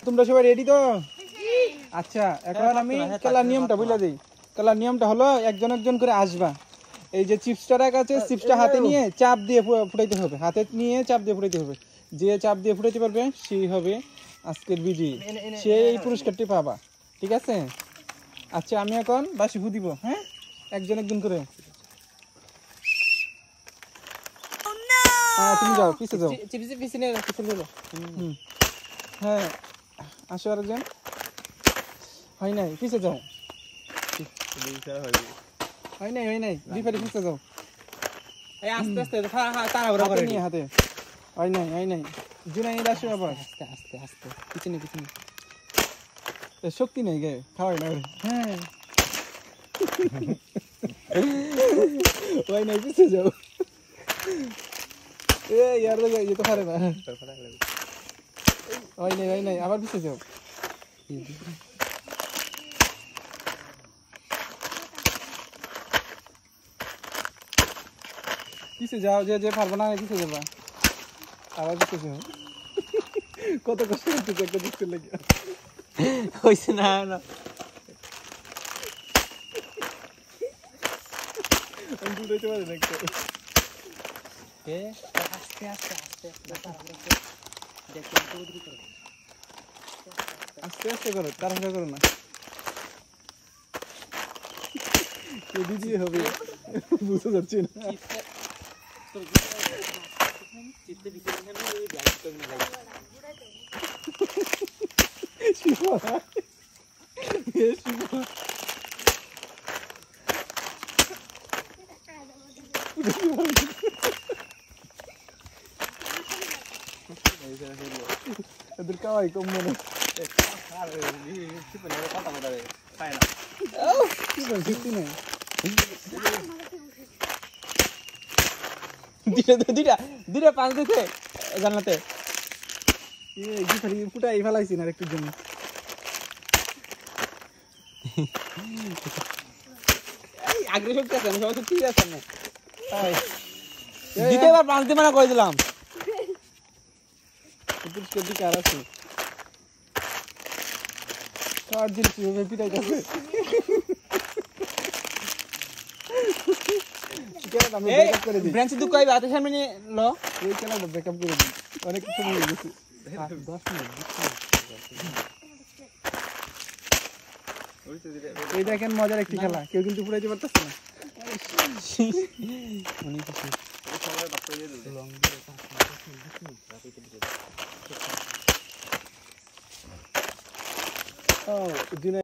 তোমরা সবাই রেডি তো? আচ্ছা, এখন আমি খেলার নিয়মটা বলে দিই। খেলার নিয়মটা হলো একজন একজন করে আসবা। এই যে চিপসটা রাখা আছে, চিপসটা হাতে নিয়ে চাপ দিয়ে ফুটাইতে হবে। হাতে নিয়ে চাপ দিয়ে ফুটাইতে হবে। যে চাপ দিয়ে ফুটাইতে পারবে সেই হবে আজকের বিজয়ী, সে এই পুরস্কারটি পাবা। ঠিক আছে? আচ্ছা, আমি এখন বাঁশি ফু দিব। হ্যাঁ, একজন একজন করে। হ্যাঁ, তুমি যাও, পিছে যাও। হ্যাঁ, আসো আরেকজন। হয় নাই, পিছে যাও। হয় নাই, দুই পারে পিছে যাও। আস্তে আস্তে তাড়াহুড়া করে নিয়ে হাতে। হয় নাই জুনাইদ আসো আবার। আস্তে পিছনে শক্তি নেই গে, খাওয়াই না। হ্যাঁ, হয় নাই, পিছে যাও। ইয়ার তো পারে না। হয় নাই, আবার পিছে যাও। পিছে যাও, যে পারবো না পিছে যাবা। আবার পিছে যাও। কত কষ্ট হচ্ছে একটা দেখতে লাগে। হইছে না আমি বুঝাইতে পারি না একটা। আস্তে আস্তে করো, তাড়াহুড়া করো না। কে বিজয়ী হবে বুঝতে পারছি না। এদের কাওয়াই কম মনে দুইটা পাঁচ দিতে জানলাতে ফুটাই ফেলাইছি না একটুর জন্য। আগ্রহ শক্তি আছে, আমি সবাই ঠিক আছে না দিতে এবার পাঁচ দিয়ে মানা করে দিলাম। দিকে আর আছে কার দিন কিভাবে পিটাইতেছে। আমি ব্যাকআপ করে দিই। ব্রাঞ্চে দুঃখ আইবে হাতের সামনে নিয়ে লো এই খেলাটা ব্যাকআপ করে দিই, অনেক কিছু হয়ে গেছে। 10 মিনিট এই দেখেন মজার একটি খেলা, কেউ কিন্তু ফুটাইতে পারতেছে না। ও